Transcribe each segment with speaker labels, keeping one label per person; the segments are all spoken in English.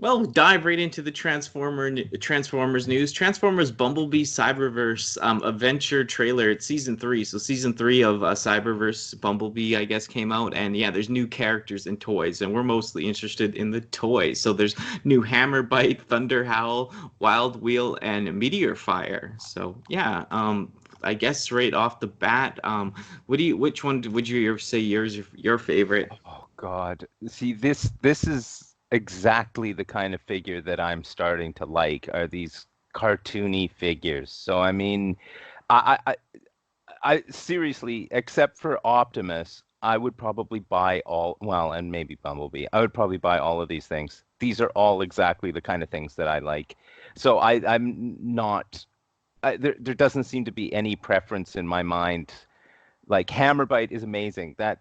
Speaker 1: Well, we'll dive right into the Transformers news. Transformers Bumblebee Cyberverse Adventure trailer. It's season 3, so season 3 of Cyberverse Bumblebee, I guess, came out, and yeah, there's new characters and toys, and we're mostly interested in the toys. So there's new Hammerbyte, Thunderhowl, Wild Wheel, and Meteor Fire. So yeah, I guess right off the bat, which one would you say your favorite?
Speaker 2: Oh God. See, this is exactly the kind of figure that I'm starting to like, are these cartoony figures. So I mean, I I, I seriously, except for Optimus, I would probably buy all, well, and maybe Bumblebee. I would probably buy all of these things. These are all exactly the kind of things that I like. So I'm not there doesn't seem to be any preference in my mind. Like Hammerbite is amazing. That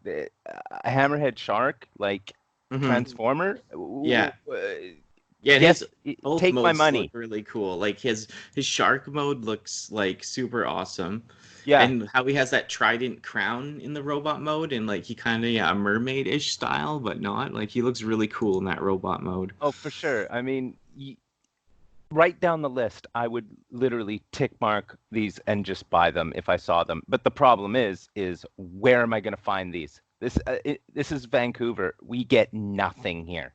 Speaker 2: Hammerhead Shark, like
Speaker 1: Hmm.
Speaker 2: Transformer.
Speaker 1: Yeah.
Speaker 2: Ooh,
Speaker 1: Yeah, and
Speaker 2: yes,
Speaker 1: his both
Speaker 2: take my
Speaker 1: modes look
Speaker 2: money.
Speaker 1: really cool. Like his shark mode looks like super awesome.
Speaker 2: Yeah.
Speaker 1: And how he has that trident crown in the robot mode and like he kind of yeah, a mermaid-ish style, but not. Like he looks really cool in that robot mode.
Speaker 2: Oh, for sure. I mean, right down the list, I would literally tick mark these and just buy them if I saw them. But the problem is where am I going to find these? This is Vancouver. We get nothing here.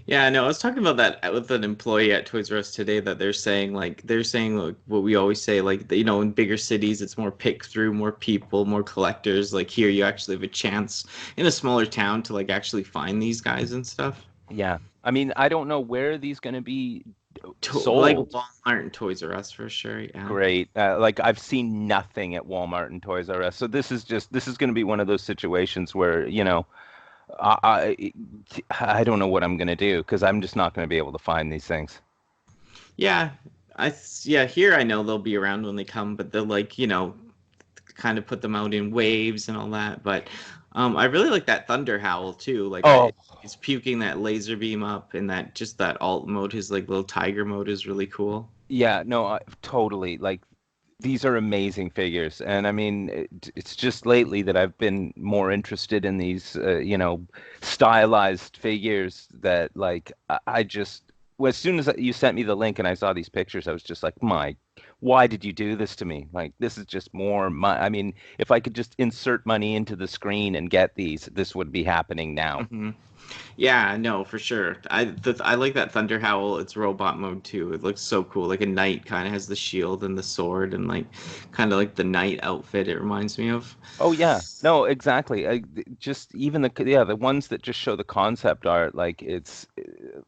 Speaker 1: Yeah, no, I was talking about that with an employee at Toys R Us today that they're saying like what we always say like in bigger cities it's more pick through, more people, more collectors. Like here you actually have a chance in a smaller town to like actually find these guys and stuff.
Speaker 2: Yeah. I mean, I don't know where these going to be
Speaker 1: Like
Speaker 2: sold.
Speaker 1: Walmart and Toys R Us for sure. Yeah.
Speaker 2: Great. Like I've seen nothing at Walmart and Toys R Us. So this is going to be one of those situations where, I I don't know what I'm going to do because I'm just not going to be able to find these things.
Speaker 1: Yeah. Yeah, here I know they'll be around when they come, but they'll like, kind of put them out in waves and all that. But I really like that Thunder Howl too. Like
Speaker 2: Oh,
Speaker 1: it's puking that laser beam up and that alt mode, his like little tiger mode is really cool.
Speaker 2: yeah, no, totally. Like these are amazing figures. And I mean, it's just lately that I've been more interested in these, stylized figures that like I just, well, as soon as you sent me the link and I saw these pictures, I was just like, why did you do this to me? Like, this is just more I mean, if I could just insert money into the screen and get these, this would be happening now.
Speaker 1: Hmm. Yeah, no, for sure. I like that Thunder Howl. It's robot mode too. It looks so cool. Like a knight kind of has the shield and the sword and like kind of like the knight outfit. It reminds me of.
Speaker 2: Oh yeah, no, exactly. Just even the ones that just show the concept art, like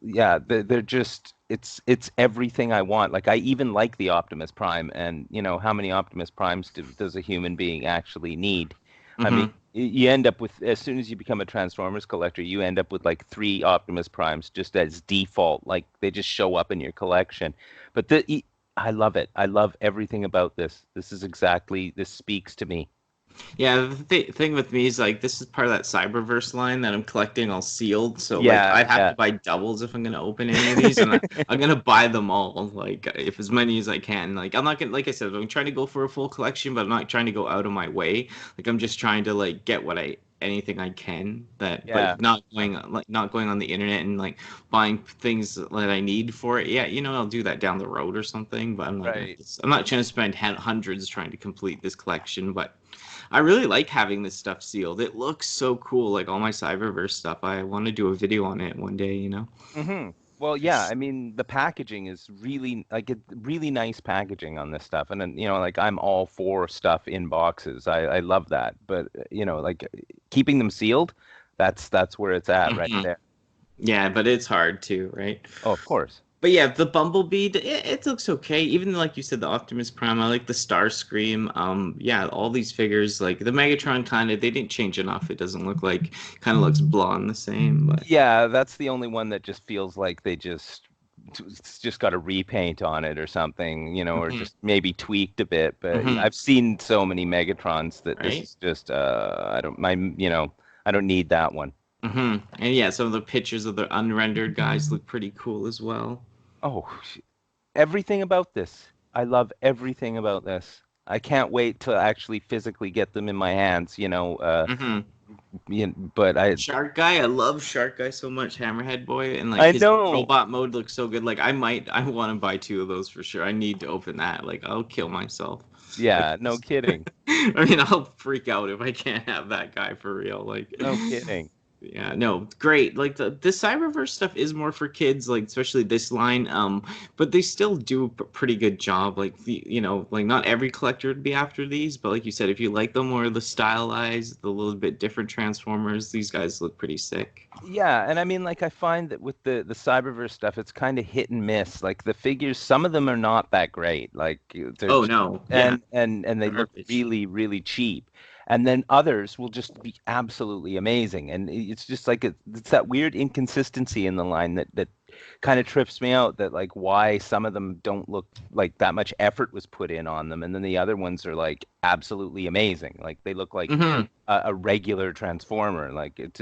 Speaker 2: yeah, they're just it's everything I want. Like I even like the Optimus Prime, and how many Optimus Primes does a human being actually need? I mean,
Speaker 1: Hmm.
Speaker 2: you end up with, as soon as you become a Transformers collector, you end up with like 3 Optimus Primes just as default. Like they just show up in your collection. But I love it. I love everything about this. This speaks to me.
Speaker 1: Yeah, the thing with me is like this is part of that Cyberverse line that I'm collecting all sealed. So like
Speaker 2: Yeah,
Speaker 1: I'd have
Speaker 2: yeah.
Speaker 1: to buy doubles if I'm gonna open any of these, and I'm gonna buy them all. Like if as many as I can. Like I'm not gonna, like I said, I'm trying to go for a full collection, but I'm not trying to go out of my way. Like I'm just trying to like get what I anything I can that,
Speaker 2: Yeah,
Speaker 1: but not going on the internet and like buying things that I need for it. Yeah, I'll do that down the road or something, but
Speaker 2: right.
Speaker 1: I'm not trying to spend hundreds trying to complete this collection, but. I really like having this stuff sealed. It looks so cool, like all my Cyberverse stuff. I want to do a video on it one day.
Speaker 2: Well, yeah, I mean, the packaging is really like really nice packaging on this stuff. And then, like I'm all for stuff in boxes. I love that. But, like keeping them sealed, that's where it's at right
Speaker 1: Hmm.
Speaker 2: there.
Speaker 1: Yeah, but it's hard too, right?
Speaker 2: Oh, of course.
Speaker 1: But yeah, the Bumblebee, it looks okay. Even like you said, the Optimus Prime, I like the Starscream. Yeah, all these figures, like the Megatron, kind of they didn't change enough. It doesn't look like kind of looks blonde the same, but.
Speaker 2: Yeah, that's the only one that just feels like they just got a repaint on it or something, or
Speaker 1: Hmm.
Speaker 2: just maybe tweaked a bit. But
Speaker 1: Hmm.
Speaker 2: I've seen so many Megatrons that this
Speaker 1: Right?
Speaker 2: is just I don't need that one.
Speaker 1: And yeah, some of the pictures of the unrendered guys look pretty cool as well.
Speaker 2: Oh, everything about this. I love everything about this. I can't wait to actually physically get them in my hands.
Speaker 1: Hmm.
Speaker 2: but
Speaker 1: Shark Guy, I love Shark Guy so much, Hammerhead Boy, and like
Speaker 2: I
Speaker 1: his
Speaker 2: know.
Speaker 1: robot mode looks so good. Like I want to buy two of those for sure. I need to open that. Like I'll kill myself. Like,
Speaker 2: Yeah, no kidding.
Speaker 1: I mean, I'll freak out if I can't have that guy for real. Like,
Speaker 2: No kidding.
Speaker 1: yeah, no, great. Like the Cyberverse stuff is more for kids, like especially this line. But they still do a pretty good job. Like like not every collector would be after these, but like you said, if you like the more the stylized, the little bit different Transformers, these guys look pretty sick.
Speaker 2: Yeah, and I mean, like, I find that with the Cyberverse stuff, it's kind of hit and miss. Like the figures, some of them are not that great. Like they're
Speaker 1: Oh
Speaker 2: just,
Speaker 1: no, yeah,
Speaker 2: and they look
Speaker 1: garbage.
Speaker 2: really, really cheap. And then others will just be absolutely amazing. And it's just like it's that weird inconsistency in the line that kind of trips me out. That like why some of them don't look like that much effort was put in on them, and then the other ones are like absolutely amazing. Like they look like
Speaker 1: Hmm.
Speaker 2: a regular transformer. Like it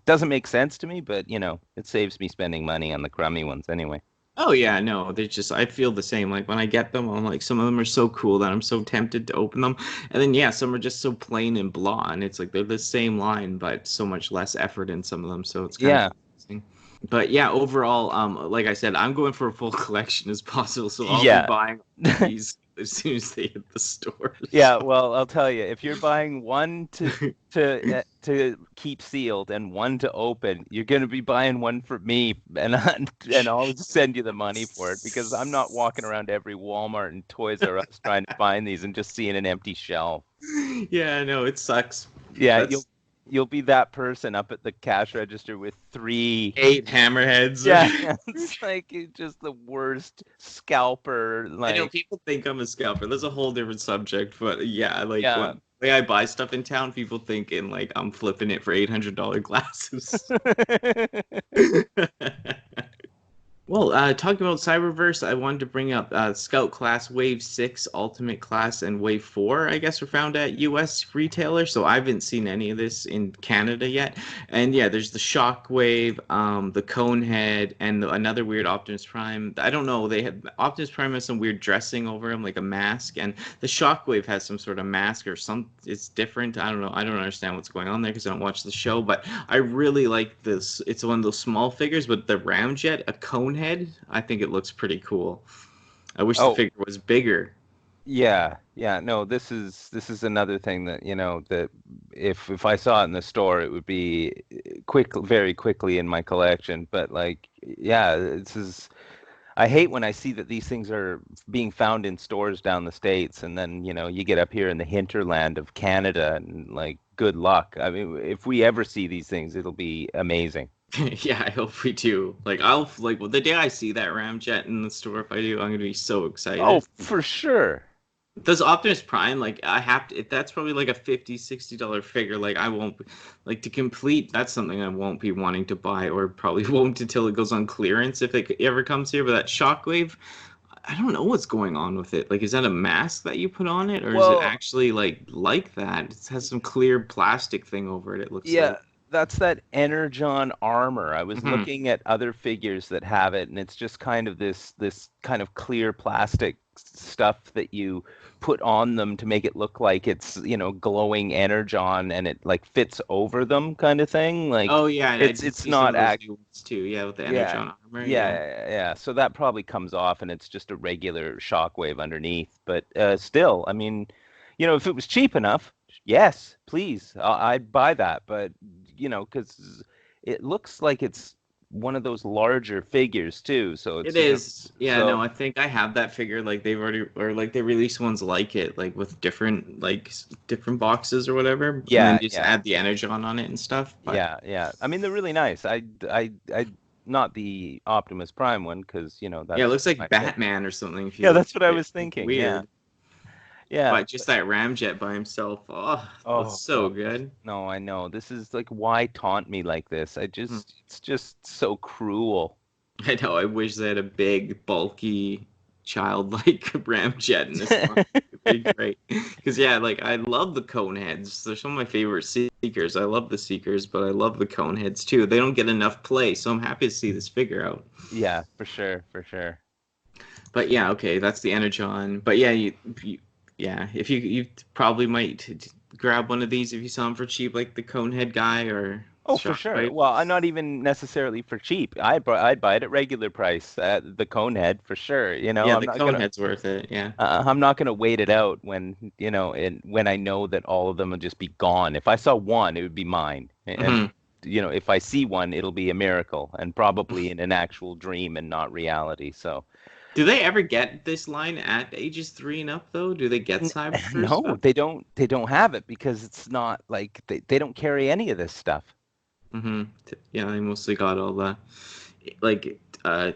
Speaker 2: doesn't make sense to me, but it saves me spending money on the crummy ones anyway.
Speaker 1: Oh yeah, no, they just I feel the same. Like when I get them, I'm like some of them are so cool that I'm so tempted to open them. And then yeah, some are just so plain and blah, and it's like they're the same line, but so much less effort in some of them. So it's kind of
Speaker 2: Yeah,
Speaker 1: confusing. But yeah, overall, like I said, I'm going for a full collection as possible. So I'll be
Speaker 2: yeah.
Speaker 1: buying these as soon as they hit the stores.
Speaker 2: Yeah, well, I'll tell you, if you're buying one to keep sealed and one to open, you're going to be buying one for me, and and I'll send you the money for it because I'm not walking around every Walmart and Toys R Us trying to find these and just seeing an empty shelf.
Speaker 1: Yeah, I know it sucks.
Speaker 2: Yeah,
Speaker 1: That's
Speaker 2: you'll be that person up at the cash register with three.
Speaker 1: 8 hammerheads.
Speaker 2: Yeah, it's like it's just the worst scalper.
Speaker 1: I know
Speaker 2: Like,
Speaker 1: people think I'm a scalper. That's a whole different subject, but yeah, like
Speaker 2: yeah.
Speaker 1: when way I buy stuff in town, people think in like I'm flipping it for $800 glasses. Well, talking about Cyberverse, I wanted to bring up Scout Class Wave 6, Ultimate Class, and Wave 4, I guess, were found at US retailers. So I haven't seen any of this in Canada yet. And yeah, there's the Shockwave, the Conehead, and another weird Optimus Prime. I don't know. They have Optimus Prime has some weird dressing over him, like a mask, and the Shockwave has some sort of mask or some. It's different. I don't know. I don't understand what's going on there because I don't watch the show. But I really like this. It's one of those small figures, but the Ramjet, a Conehead. I think it looks pretty cool. I wish the
Speaker 2: Oh,
Speaker 1: figure was bigger.
Speaker 2: yeah, yeah. No, this is another thing that, that if I saw it in the store, it would be very quickly in my collection. But like, yeah, this is. I hate when I see that these things are being found in stores down the States, and then, you get up here in the hinterland of Canada, and like, good luck. I mean, if we ever see these things, it'll be amazing.
Speaker 1: Yeah, I hope we do. Like I'll like well, the day I see that Ramjet in the store, if I do, I'm gonna be so
Speaker 2: Oh,
Speaker 1: excited.
Speaker 2: for sure.
Speaker 1: Does Optimus Prime like I have to if that's probably like a 50 $60 figure, like I won't like to complete that's something I won't be wanting to buy or probably won't until it goes on clearance if it ever comes here. But that Shockwave, I don't know what's going on with it. Like, is that a mask that you put on it, or is it
Speaker 2: Well,
Speaker 1: actually like that? It has some clear plastic thing over it. It looks
Speaker 2: yeah,
Speaker 1: like.
Speaker 2: that's that Energon armor. I was
Speaker 1: Hmm.
Speaker 2: looking at other figures that have it, and it's just kind of this kind of clear plastic stuff that you put on them to make it look like it's, glowing Energon, and it like fits over them kind of thing. Like
Speaker 1: Oh yeah, I
Speaker 2: it's
Speaker 1: did
Speaker 2: it's
Speaker 1: see some
Speaker 2: not
Speaker 1: of those
Speaker 2: act
Speaker 1: new ones too. Yeah, with the
Speaker 2: yeah.
Speaker 1: Energon armor.
Speaker 2: Yeah,
Speaker 1: Yeah.
Speaker 2: yeah, yeah. So that probably comes off, and it's just a regular shockwave underneath. But still, I mean, if it was cheap enough, yes, please, I'd buy that. But because it looks like it's one of those larger figures too. So
Speaker 1: It
Speaker 2: it's
Speaker 1: is. Yeah,
Speaker 2: so
Speaker 1: no, I think I have that figure. Like they've already, or like they release ones like it, like with different, like different boxes or whatever, and then
Speaker 2: yeah,
Speaker 1: just
Speaker 2: yeah,
Speaker 1: add the Energon on it and stuff. But
Speaker 2: yeah, yeah. I mean, they're really nice. I not the Optimus Prime one because
Speaker 1: yeah, it
Speaker 2: that's
Speaker 1: looks like
Speaker 2: my
Speaker 1: Batman or something if you
Speaker 2: yeah,
Speaker 1: look
Speaker 2: that's what I
Speaker 1: at it.
Speaker 2: was thinking. Yeah,
Speaker 1: Weird.
Speaker 2: yeah.
Speaker 1: But just that Ramjet by himself, oh, looks
Speaker 2: Oh
Speaker 1: so
Speaker 2: God.
Speaker 1: good.
Speaker 2: No, I know. This is like why taunt me like this?
Speaker 1: Hmm.
Speaker 2: It's just so cruel.
Speaker 1: I know. I wish they had a big, bulky, childlike Ramjet in this line. It'd be great. Because yeah, like I love the Coneheads. They're some of my favorite Seekers. I love the Seekers, but I love the Coneheads too. They don't get enough play, so I'm happy to see this figure out.
Speaker 2: Yeah, for sure, for sure.
Speaker 1: But yeah, okay, that's the Energon. But yeah, yeah, if you probably might. grab one of these if you saw them for cheap, like the Conehead guy or
Speaker 2: Oh, for sure.
Speaker 1: Shockwaves?
Speaker 2: Well, I'm not even necessarily for cheap. I'd buy it at regular price at the Conehead for sure.
Speaker 1: Yeah, the Conehead's worth it. Yeah.
Speaker 2: I'm not gonna wait it out when and when I know that all of them will just be gone. If I saw one, it would be mine. And
Speaker 1: Hmm.
Speaker 2: if I see one, it'll be a miracle and probably in an actual dream and not reality. So
Speaker 1: Do they ever get this line at ages 3 and up though? Do they get
Speaker 2: N-
Speaker 1: Cyberverse
Speaker 2: no,
Speaker 1: stuff?
Speaker 2: they don't have it because it's not like they don't carry any of this stuff.
Speaker 1: Hmm. Yeah, they mostly got all the like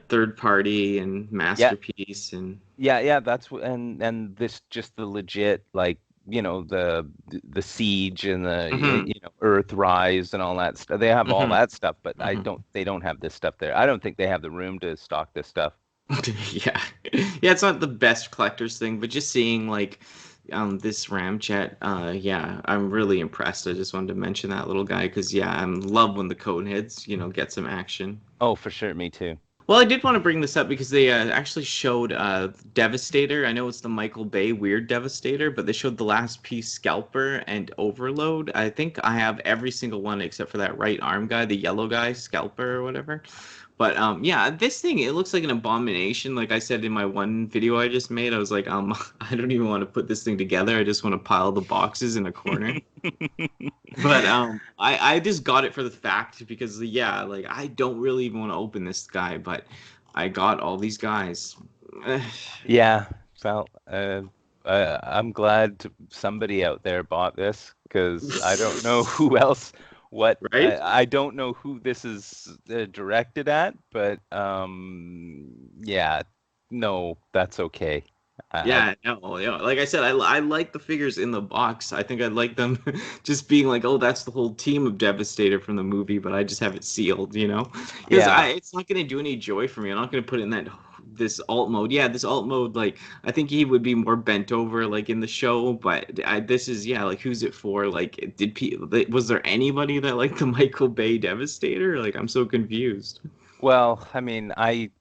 Speaker 1: third party and
Speaker 2: Yeah,
Speaker 1: masterpiece and
Speaker 2: yeah, that's what, and this just the legit like the siege and the
Speaker 1: hmm
Speaker 2: Earthrise and all that stuff. They have all
Speaker 1: hmm
Speaker 2: that stuff, but
Speaker 1: hmm
Speaker 2: they don't have this stuff there. I don't think they have the room to stock this stuff.
Speaker 1: Yeah. Yeah, it's not the best collector's thing, but just seeing like this Ramjet, yeah, I'm really impressed. I just wanted to mention that little guy because yeah, I love when the Coneheads, get some action.
Speaker 2: Oh, for sure, me too.
Speaker 1: Well, I did want to bring this up because they actually showed Devastator. I know it's the Michael Bay Weird Devastator, but they showed the last piece Scalper and Overload. I think I have every single one except for that right arm guy, the yellow guy, Scalper or whatever. But yeah, this thing it looks like an abomination. Like I said in my one video I just made, I was like, I don't even want to put this thing together. I just want to pile the boxes in a corner. But I just got it for the fact because yeah, like I don't really even want to open this guy, but I got all these guys.
Speaker 2: Yeah, well, I'm glad somebody out there bought this because I don't know who else.
Speaker 1: Right?
Speaker 2: I don't know who this is directed at, but yeah, no, that's okay. I
Speaker 1: Yeah, no, yeah. Like I said, I like the figures in the box. I think I'd like them just being like, oh, that's the whole team of Devastator from the movie, but I just have it sealed. Because
Speaker 2: yeah,
Speaker 1: it's not gonna do any joy for me. I'm not gonna put it in this alt mode. Yeah, this alt mode, like I think he would be more bent over like in the show, but this is yeah, like who's it for? Like, was there anybody that liked the Michael Bay Devastator? Like, I'm so confused.
Speaker 2: well, I mean, I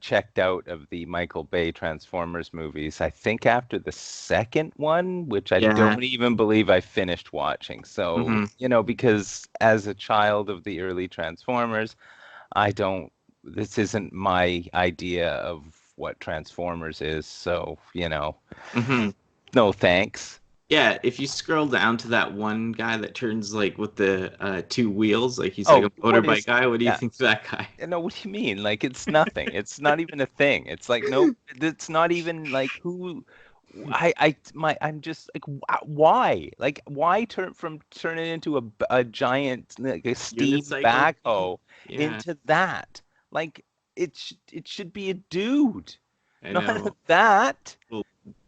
Speaker 2: checked out of the Michael Bay Transformers movies. I think after the second one, which I
Speaker 1: Yeah.
Speaker 2: don't even believe I finished watching. So,
Speaker 1: Hmm.
Speaker 2: because as a child of the early Transformers, I don't, this isn't my idea of what Transformers is. So,
Speaker 1: Hmm.
Speaker 2: no thanks.
Speaker 1: Yeah, if you scroll down to that one guy that turns like with the two wheels, like he's like
Speaker 2: Oh,
Speaker 1: a
Speaker 2: what
Speaker 1: motorbike
Speaker 2: is,
Speaker 1: guy. What do you
Speaker 2: yeah.
Speaker 1: think of that guy?
Speaker 2: No, what do you mean? Like, it's nothing. It's not even a thing. It's like, no, it's not even like who. I'm just like, why? Like, why turn it into a giant like a steam
Speaker 1: Unicycle thing?
Speaker 2: backhoe
Speaker 1: Yeah,
Speaker 2: into that? Like, it should be a dude,
Speaker 1: I
Speaker 2: not
Speaker 1: know.
Speaker 2: that.
Speaker 1: Little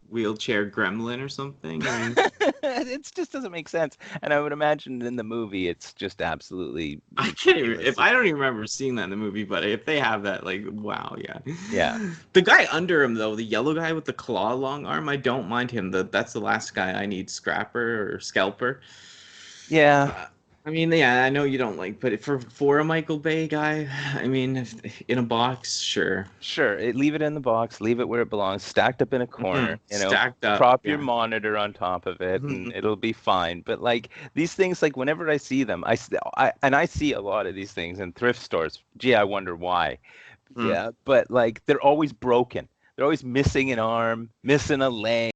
Speaker 1: wheelchair gremlin or something. I mean,
Speaker 2: It just doesn't make sense. And I would imagine in the movie, it's just absolutely
Speaker 1: I can't even. If
Speaker 2: ridiculous.
Speaker 1: I don't even remember seeing that in the movie, but if they have that, like, wow, yeah.
Speaker 2: Yeah.
Speaker 1: The guy under him though, the yellow guy with the claw long arm, I don't mind him. That's the last guy I need, Scrapper or Scalper.
Speaker 2: Yeah.
Speaker 1: Uh, I mean, yeah, I know you don't like, but for a Michael Bay guy, I mean, in a box, sure.
Speaker 2: Sure, leave it in the box, leave it where it belongs, stacked up in a corner,
Speaker 1: Stacked up,
Speaker 2: prop your
Speaker 1: yeah.
Speaker 2: monitor on top of it and
Speaker 1: Mhm.
Speaker 2: it'll be fine. But like these things, like whenever I see them, I see a lot of these things in thrift stores. Gee, I wonder why.
Speaker 1: Mhm.
Speaker 2: Yeah, but like they're always broken. They're always missing an arm, missing a leg.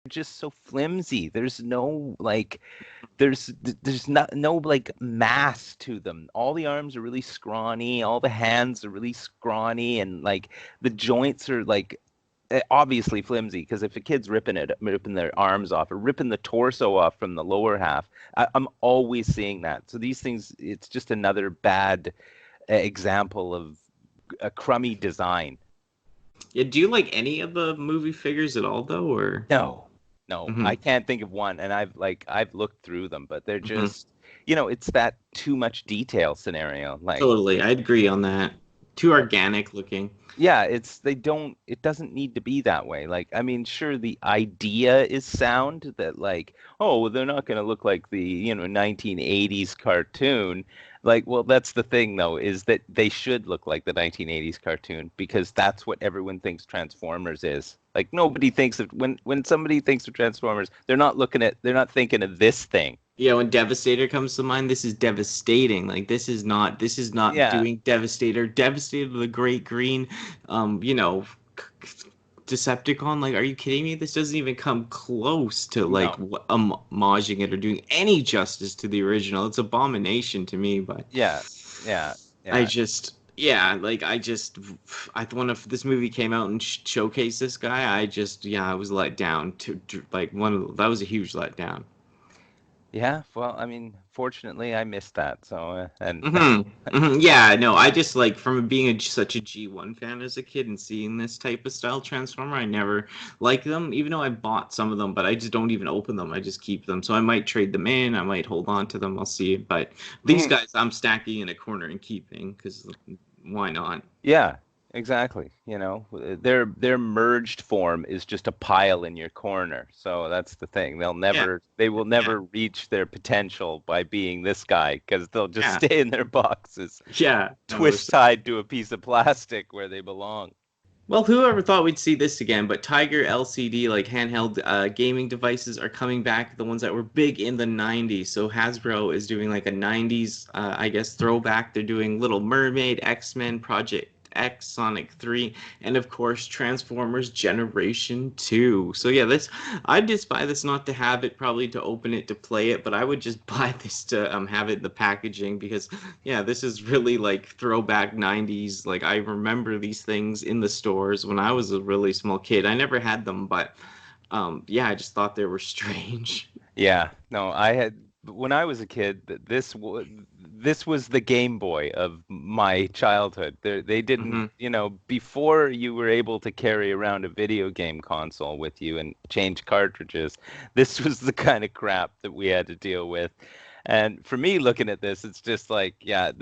Speaker 2: They're just so flimsy. There's no like there's not no like mass to them. All the arms are really scrawny, all the hands are really scrawny, and like the joints are like obviously flimsy because if a kid's ripping their arms off or ripping the torso off from the lower half, I'm always seeing that. So these things, it's just another bad example of a crummy design.
Speaker 1: Yeah, do you like any of the movie figures at all, though, or?
Speaker 2: No, no,
Speaker 1: Hmm.
Speaker 2: I can't think of one, and I've looked through them, but they're
Speaker 1: Hmm.
Speaker 2: just, it's that too much detail scenario. Like,
Speaker 1: Totally, I agree on that. Too organic looking.
Speaker 2: yeah, it doesn't need to be that way. Like, I mean, sure, the idea is sound that like, oh, well, they're not going to look like the 1980s cartoon. Like, well, that's the thing though, is that they should look like the 1980s cartoon because that's what everyone thinks Transformers is. Like nobody thinks of when somebody thinks of Transformers, they're not thinking of this thing.
Speaker 1: Yeah, when Devastator comes to mind, this is devastating. Like this is not
Speaker 2: Yeah.
Speaker 1: doing Devastator. Devastator the Great Green, you know, Decepticon. Like, are you kidding me? This doesn't even come close to like
Speaker 2: No.
Speaker 1: homaging it or doing any justice to the original. It's abomination to me, but
Speaker 2: Yeah. Yeah.
Speaker 1: I
Speaker 2: Yeah.
Speaker 1: just yeah, like I when this movie came out and showcased this guy, I was let down to like that was a huge letdown.
Speaker 2: Yeah, well, I mean, fortunately, I missed that. So, and
Speaker 1: Yeah, no, I just like from being such a G1 fan as a kid and seeing this type of style Transformer, I never like them, even though I bought some of them, but I just don't even open them. I just keep them. So I might trade them in, I might hold on to them, I'll see. But these
Speaker 2: Mhm.
Speaker 1: guys I'm stacking in a corner and keeping because why not?
Speaker 2: Yeah, exactly. You know, their merged form is just a pile in your corner. So that's the thing.
Speaker 1: Yeah,
Speaker 2: They will
Speaker 1: yeah,
Speaker 2: never reach their potential by being this guy because they'll just
Speaker 1: yeah,
Speaker 2: stay in their boxes,
Speaker 1: yeah. No,
Speaker 2: twist tied to a piece of plastic where they belong.
Speaker 1: well, whoever thought we'd see this again? But Tiger LCD, like handheld gaming devices, are coming back. The ones that were big in the '90s. So Hasbro is doing like a '90s, I guess, throwback. They're doing Little Mermaid, X-Men, Project X, Sonic 3, and of course Transformers Generation 2. So yeah, this I'd just buy this not to have it, probably to open it to play it, but I would just buy this to have it in the packaging because yeah, this is really like throwback '90s. Like I remember these things in the stores when I was a really small kid. I never had them, but yeah, I just thought they were strange.
Speaker 2: Yeah, no, I had when I was a kid, this was the Game Boy of my childhood. They didn't,
Speaker 1: Hmm.
Speaker 2: you know, before you were able to carry around a video game console with you and change cartridges, this was the kind of crap that we had to deal with. And for me, looking at this, it's just like, yeah,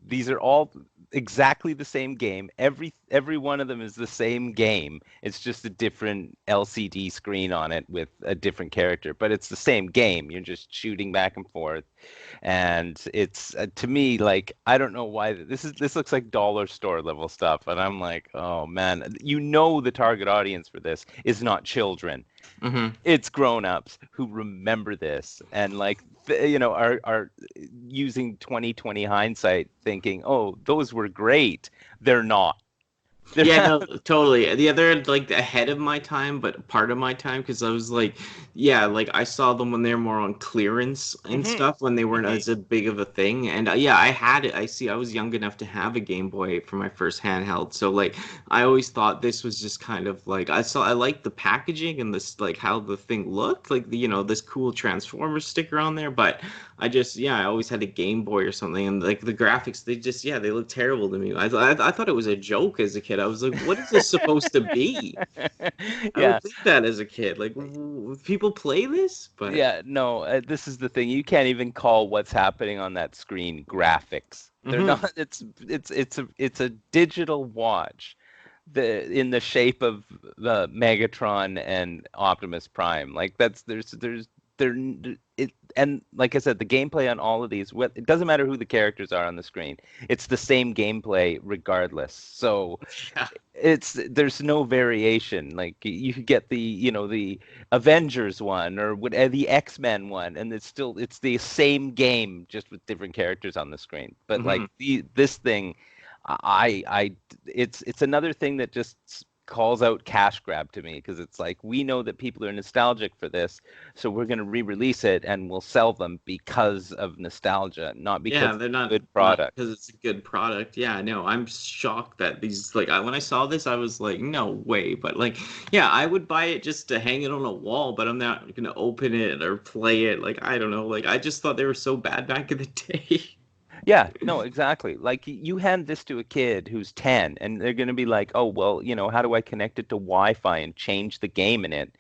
Speaker 2: these are all exactly the same game. Every one of them is the same game. It's just a different LCD screen on it with a different character, but it's the same game. You're just shooting back and forth, and it's to me like I don't know why this looks like dollar store level stuff, and I'm like, oh man, you know the target audience for this is not children.
Speaker 1: Hmm.
Speaker 2: It's grown-ups who remember this and like you know are using 2020 hindsight thinking, oh, those were great. They're not. They're
Speaker 1: Yeah,
Speaker 2: not.
Speaker 1: no, totally. The other like ahead of my time, but part of my time because I was like, yeah, like I saw them when they were more on clearance and
Speaker 2: Hmm.
Speaker 1: stuff when they weren't
Speaker 2: Hmm.
Speaker 1: as a big of a thing. And yeah, I had it. I was young enough to have a Game Boy for my first handheld. So like, I always thought this was just kind of like I liked the packaging and this like how the thing looked, like the this cool Transformers sticker on there. But I always had a Game Boy or something, and like the graphics, they look terrible to me. I thought it was a joke as a kid. I was like, what is this supposed to be? I
Speaker 2: Yeah.
Speaker 1: would think that as a kid. Like, people play this, but
Speaker 2: Yeah, no, this is the thing. You can't even call what's happening on that screen graphics. They're
Speaker 1: hmm.
Speaker 2: not. It's a digital watch, in the shape of the Megatron and Optimus Prime. Like there's there it and like I said, the gameplay on all of these, it doesn't matter who the characters are on the screen. It's the same gameplay regardless. So
Speaker 1: Yeah,
Speaker 2: there's no variation. Like you could get the the Avengers one or the X-Men one, and it's the same game just with different characters on the screen. But like
Speaker 1: hmm.
Speaker 2: this thing, it's another thing that just calls out cash grab to me because it's like we know that people are nostalgic for this, so we're going to re-release it and we'll sell them because of nostalgia, not because
Speaker 1: Yeah,
Speaker 2: it's
Speaker 1: they're
Speaker 2: a good
Speaker 1: not
Speaker 2: product.
Speaker 1: because it's a good product. Yeah, no, I'm shocked that these like when I saw this, I was like, no way. But like, yeah, I would buy it just to hang it on a wall, but I'm not gonna open it or play it. Like, I don't know. Like, I just thought they were so bad back in the day.
Speaker 2: Yeah, no, exactly. Like you hand this to a kid who's 10 and they're going to be like, "Oh, well, how do I connect it to Wi-Fi and change the game in it?"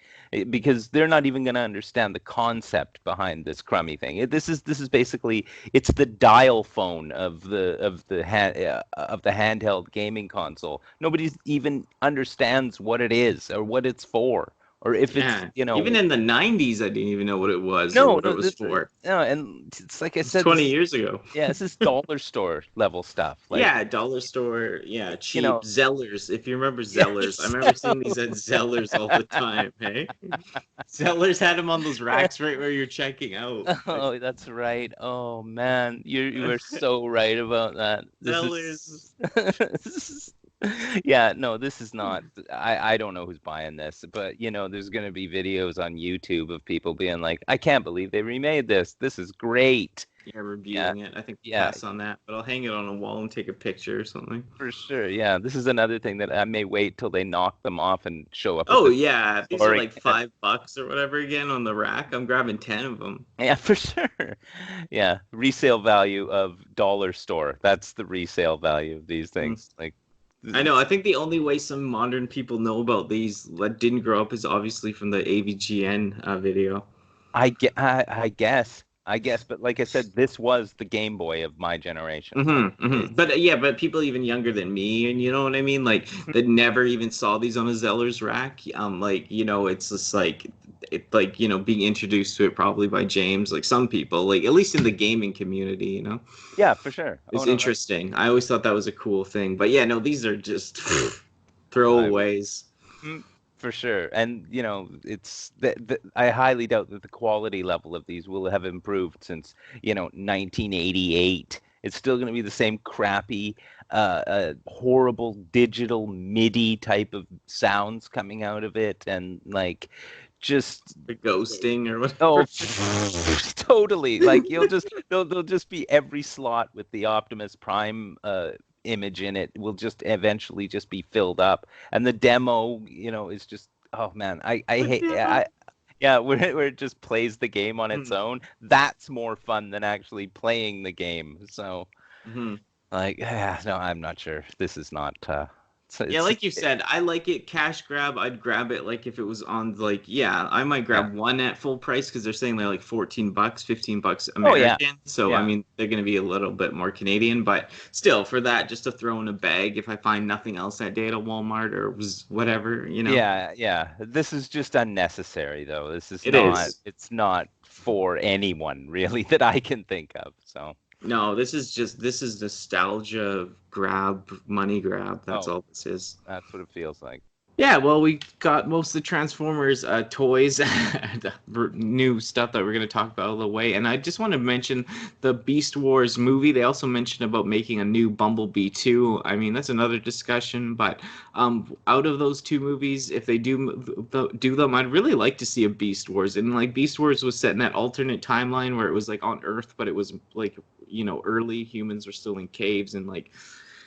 Speaker 2: Because they're not even going to understand the concept behind this crummy thing. This is basically it's the dial phone of the handheld gaming console. Nobody even understands what it is or what it's for. or if it's
Speaker 1: Yeah. Even in the 90s, I didn't even know what it was or
Speaker 2: no,
Speaker 1: what it
Speaker 2: no,
Speaker 1: was for.
Speaker 2: no, and it's like I
Speaker 1: It's
Speaker 2: said,
Speaker 1: 20 years ago.
Speaker 2: yeah, this is dollar store level stuff. Like,
Speaker 1: Yeah, dollar store. Yeah,
Speaker 2: you
Speaker 1: cheap.
Speaker 2: know,
Speaker 1: Zellers. If you remember Zellers, I
Speaker 2: yes.
Speaker 1: remember seeing these at Zellers all the time. Hey, Zellers had them on those racks right where you're checking out.
Speaker 2: Oh, that's right. Oh man, you are so right about that. This
Speaker 1: Zellers.
Speaker 2: is yeah, no, this is not. I don't know who's buying this, but there's gonna be videos on YouTube of people being like, I can't believe they remade this. This is great.
Speaker 1: Yeah,
Speaker 2: Yeah,
Speaker 1: reviewing it. I think
Speaker 2: yeah,
Speaker 1: pass on that, but I'll hang it on a wall and take a picture or something.
Speaker 2: for sure. Yeah, this is another thing that I may wait till they knock them off and show up at
Speaker 1: Oh
Speaker 2: the
Speaker 1: yeah, if these are
Speaker 2: store
Speaker 1: like
Speaker 2: again.
Speaker 1: $5 or whatever again on the rack, I'm grabbing 10 of them.
Speaker 2: Yeah, for sure. Yeah, resale value of dollar store. That's the resale value of these things. Like,
Speaker 1: I know. I think the only way some modern people know about these that didn't grow up is obviously from the AVGN video.
Speaker 2: I guess, but like I said, this was the Game Boy of my generation. It's
Speaker 1: But yeah, but people even younger than me, and you know what I mean, like that never even saw these on a Zeller's rack. Like it's just like like being introduced to it probably by James. Like some people, like at least in the gaming community,
Speaker 2: yeah, for sure. Oh
Speaker 1: it's
Speaker 2: no,
Speaker 1: interesting. I always thought that was a cool thing. But yeah, no, these are just
Speaker 2: I
Speaker 1: throwaways.
Speaker 2: for sure. And it's I highly doubt that the quality level of these will have improved since 1988. It's still going to be the same crappy, horrible digital MIDI type of sounds coming out of it, and like just
Speaker 1: The ghosting or
Speaker 2: oh,
Speaker 1: whatever.
Speaker 2: totally. Like they'll just be every slot with the Optimus Prime image in it will just eventually just be filled up, and the demo, is just oh man, I hate yeah, where it just plays the game on its own. That's more fun than actually playing the game. So
Speaker 1: Mhm.
Speaker 2: like, yeah, no, I'm not sure. This is not.
Speaker 1: Yeah, like you said, I like it cash grab. I'd grab it like if it was on yeah, I might
Speaker 2: Yeah.
Speaker 1: grab one at full price because they're saying they're like $14, $15
Speaker 2: Oh yeah,
Speaker 1: American. So I
Speaker 2: yeah.
Speaker 1: mean, they're gonna be a little bit more Canadian, but still for that, just to throw in a bag if I find nothing else that day at a Walmart or was whatever.
Speaker 2: Yeah, yeah. This is just unnecessary, though. This is
Speaker 1: It
Speaker 2: not.
Speaker 1: is.
Speaker 2: It's not for anyone really that I can think of. So,
Speaker 1: No, this is nostalgia grab, money grab. That's
Speaker 2: oh,
Speaker 1: all this is.
Speaker 2: that's what it feels like.
Speaker 1: Yeah, well, we got most of the Transformers toys, the new stuff that we're going to talk about all the way. And I just want to mention the Beast Wars movie. They also mentioned about making a new Bumblebee 2. I mean, that's another discussion. But out of those two movies, if they do them, I'd really like to see a Beast Wars. And like Beast Wars was set in that alternate timeline where it was like on Earth, but it was like early humans were still in caves and like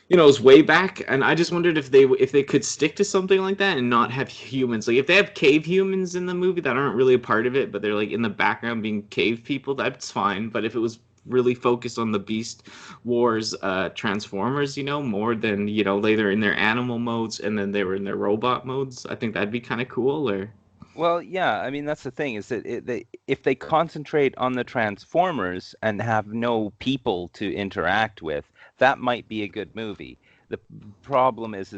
Speaker 1: it was way back, and I just wondered if they could stick to something like that and not have humans. Like if they have cave humans in the movie that aren't really a part of it, but they're like in the background being cave people, that's fine. But if it was really focused on the Beast Wars Transformers, more than later in their animal modes and then they were in their robot modes, I think that'd be kind of cool. Or
Speaker 2: Well, yeah. I mean, that's the thing is that if they concentrate on the Transformers and have no people to interact with, that might be a good movie. The problem is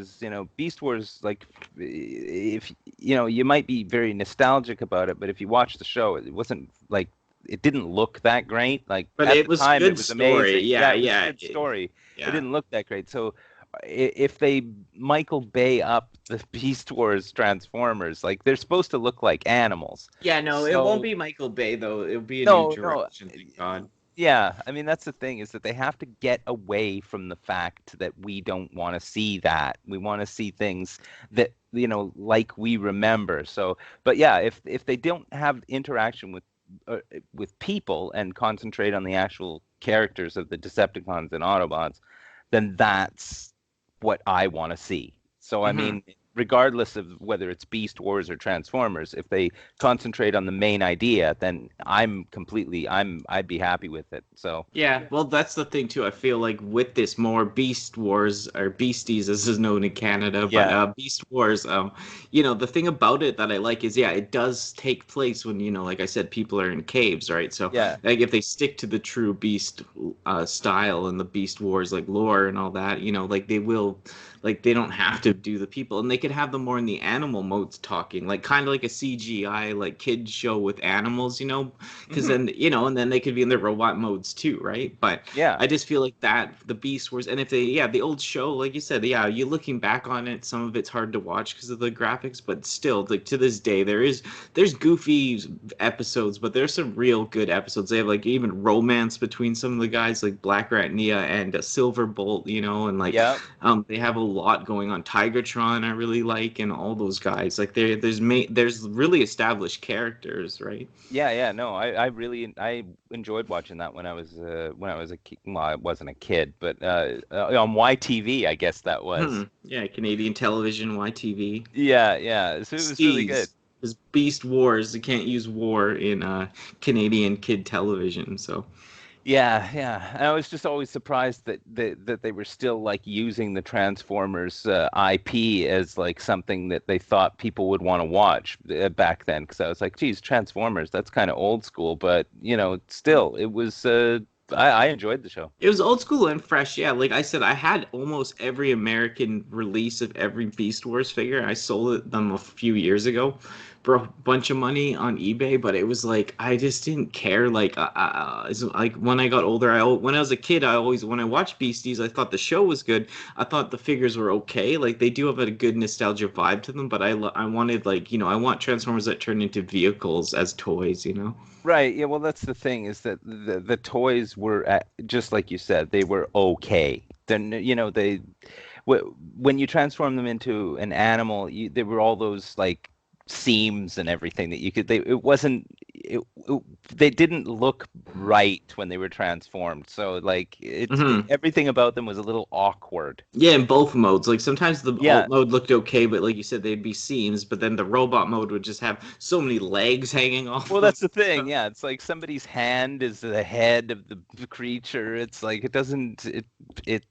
Speaker 2: Beast Wars, like, if you might be very nostalgic about it, but if you watch the show, it wasn't like it didn't look that great. Like
Speaker 1: but
Speaker 2: at
Speaker 1: it
Speaker 2: the
Speaker 1: was
Speaker 2: time, it
Speaker 1: good
Speaker 2: was
Speaker 1: story.
Speaker 2: amazing.
Speaker 1: Yeah,
Speaker 2: Yeah, it was a
Speaker 1: yeah,
Speaker 2: good story. It
Speaker 1: yeah.
Speaker 2: didn't look that great. So if they Michael Bay up the Beast Wars Transformers, like they're supposed to look like animals.
Speaker 1: Yeah, no, it won't
Speaker 2: So
Speaker 1: be Michael Bay though. It'll be a new
Speaker 2: no,
Speaker 1: direction. Thank God.
Speaker 2: yeah. I mean, that's the thing is that they have to get away from the fact that we don't want to see that. We want to see things that like we remember. So, but yeah, if they don't have interaction with people and concentrate on the actual characters of the Decepticons and Autobots, then that's what I want to see. So I
Speaker 1: Hmm.
Speaker 2: mean, regardless of whether it's Beast Wars or Transformers, if they concentrate on the main idea, then I'd be happy with it. So
Speaker 1: Yeah, well, that's the thing too. I feel like with this more Beast Wars or Beasties, as is known in Canada, but
Speaker 2: yeah,
Speaker 1: Beast Wars, the thing about it that I like is, yeah, it does take place when like I said, people are in caves, right? So,
Speaker 2: yeah,
Speaker 1: like, if they stick to the true Beast style and the Beast Wars like lore and all that, like they will, like they don't have to do the people, and they could have them more in the animal modes talking, like kind of like a CGI like kid show with animals, because then and then they could be in their robot modes too, right? But
Speaker 2: Yeah.
Speaker 1: I just feel like that the Beast Wars, and if the old show, like you said, you looking back on it, some of it's hard to watch because of the graphics, but still, like to this day, there's goofy episodes, but there's some real good episodes. They have like even romance between some of the guys, like Black Rat Nia and Silverbolt, and like
Speaker 2: Yeah.
Speaker 1: they have a lot going on. Tigertron, I really like, and all those guys. Like there's really established characters, right?
Speaker 2: Yeah. No, I really enjoyed watching that when I was a kid. Well, I wasn't a kid, but on YTV, I guess that was.
Speaker 1: Yeah, Canadian television, YTV.
Speaker 2: Yeah. So it was really good.
Speaker 1: Because Beast Wars, you can't use war in Canadian kid television, so.
Speaker 2: Yeah. And I was just always surprised that they were still like using the Transformers IP as like something that they thought people would want to watch back then. Because I was like, geez, Transformers, that's kind of old school, but still, it was. I enjoyed the show.
Speaker 1: It was old school and fresh, yeah. Like I said, I had almost every American release of every Beast Wars figure. I sold them a few years ago for a bunch of money on eBay, but it was like I just didn't care. Like when I got older, when I was a kid, when I watched Beasties, I thought the show was good. I thought the figures were okay. Like they do have a good nostalgia vibe to them, but I wanted I want Transformers that turn into vehicles as toys.
Speaker 2: Right. Yeah. Well, that's the thing is that the toys were just like you said, they were okay. Then when you transform them into an animal, there were all those like seams and everything that you could. They didn't look right when they were transformed. So like everything about them was a little awkward.
Speaker 1: Yeah, in both modes. Like sometimes the alt mode looked okay, but like you said, they'd be seams. But then the robot mode would just have so many legs hanging off.
Speaker 2: Well, that's the thing. Yeah, it's like somebody's hand is the head of the creature. It's like it doesn't. It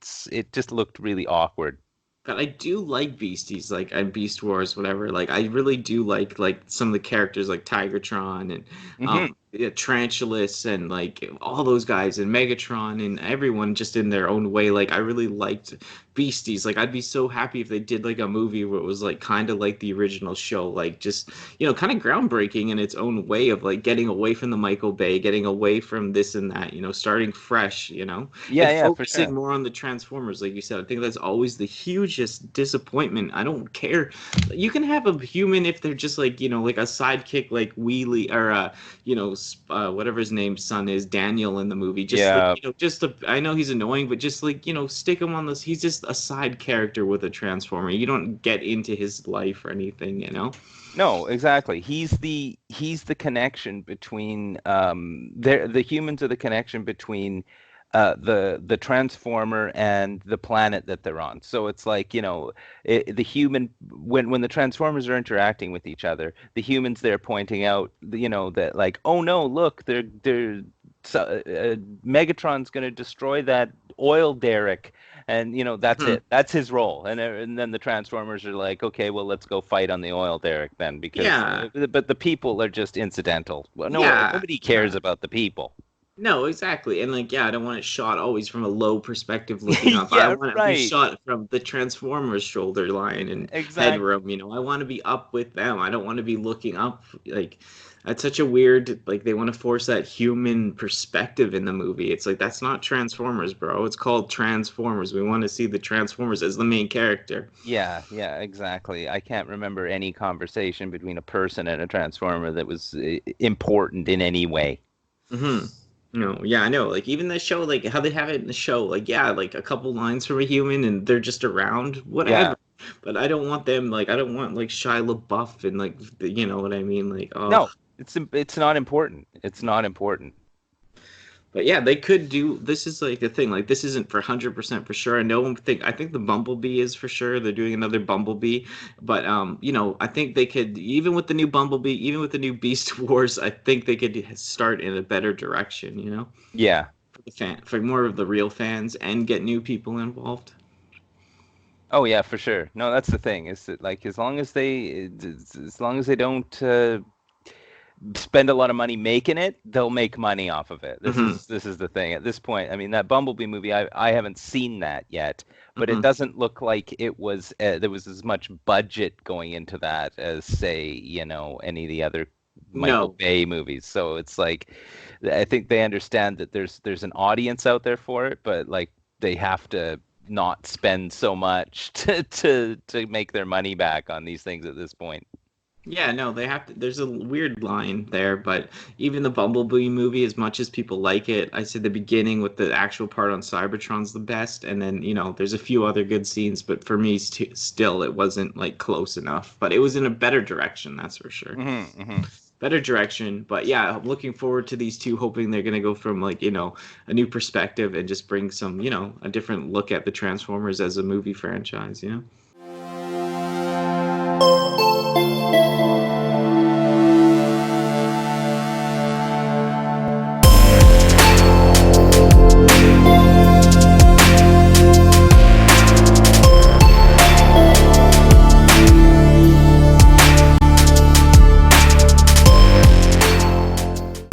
Speaker 2: just looked really awkward.
Speaker 1: But I do like Beasties, like and Beast Wars, whatever. Like I really do like some of the characters, like Tigertron and Tarantulas, and like all those guys, and Megatron, and everyone just in their own way. Like I really liked Beasties. Like I'd be so happy if they did like a movie where it was like kind of like the original show, like just kind of groundbreaking in its own way of like getting away from the Michael Bay, getting away from this and that, starting fresh,
Speaker 2: Yeah,
Speaker 1: focusing
Speaker 2: for sure.
Speaker 1: more on the Transformers, like you said. I think that's always the hugest disappointment. I don't care. You can have a human if they're just like like a sidekick, like Wheelie or whatever his name's son is, Daniel in the movie. Just I know he's annoying, but just like stick him on this. He's just a side character with a Transformer. You don't get into his life or anything,
Speaker 2: No, exactly. He's the connection between the humans are the connection between the Transformer and the planet that they're on. So it's like the human when the Transformers are interacting with each other, the humans they're pointing out that like, oh no, look, they're Megatron's going to destroy that oil derrick. And that's it. That's his role. And then the Transformers are like, okay, well, let's go fight on the oil derrick then, because but the people are just incidental. Well, nobody cares about the people.
Speaker 1: No, exactly. And like, I don't want it shot always from a low perspective looking up.
Speaker 2: Yeah,
Speaker 1: I want it to be shot from the Transformers shoulder line and headroom, I want to be up with them. I don't want to be looking up. Like that's such a weird, like they want to force that human perspective in the movie. It's like that's not Transformers, bro. It's called Transformers. We want to see the Transformers as the main character.
Speaker 2: Yeah, exactly. I can't remember any conversation between a person and a Transformer that was important in any way.
Speaker 1: No, yeah, I know. Like even the show, like how they have it in the show, like like a couple lines from a human and they're just around, whatever. Yeah. But I don't want them like I don't want like Shia LaBeouf and like you know what I mean, like oh.
Speaker 2: No, it's not important. It's not important.
Speaker 1: But yeah, they could do. This is like the thing. Like this isn't for 100% for sure. I think the Bumblebee is for sure. They're doing another Bumblebee, but I think they could even with the new Bumblebee, even with the new Beast Wars. I think they could start in a better direction.
Speaker 2: Yeah.
Speaker 1: For more of the real fans and get new people involved.
Speaker 2: Oh yeah, for sure. No, that's the thing. Is that like as long as they don't. spend a lot of money making it, they'll make money off of it. This
Speaker 1: Hmm.
Speaker 2: is this is the thing. At this point, I mean, that Bumblebee movie, I haven't seen that yet, but it
Speaker 1: Hmm.
Speaker 2: doesn't look like it was there was as much budget going into that as, say, any of the other Michael
Speaker 1: No.
Speaker 2: Bay movies. So it's like, I think they understand that there's an audience out there for it, but like they have to not spend so much to make their money back on these things at this point.
Speaker 1: Yeah, no, they have to. There's a weird line there, but even the Bumblebee movie, as much as people like it, I said the beginning with the actual part on Cybertron's the best, and then there's a few other good scenes, but for me, still, it wasn't like close enough. But it was in a better direction, that's for sure. Better direction, but yeah, I'm looking forward to these two, hoping they're gonna go from like a new perspective and just bring some a different look at the Transformers as a movie franchise.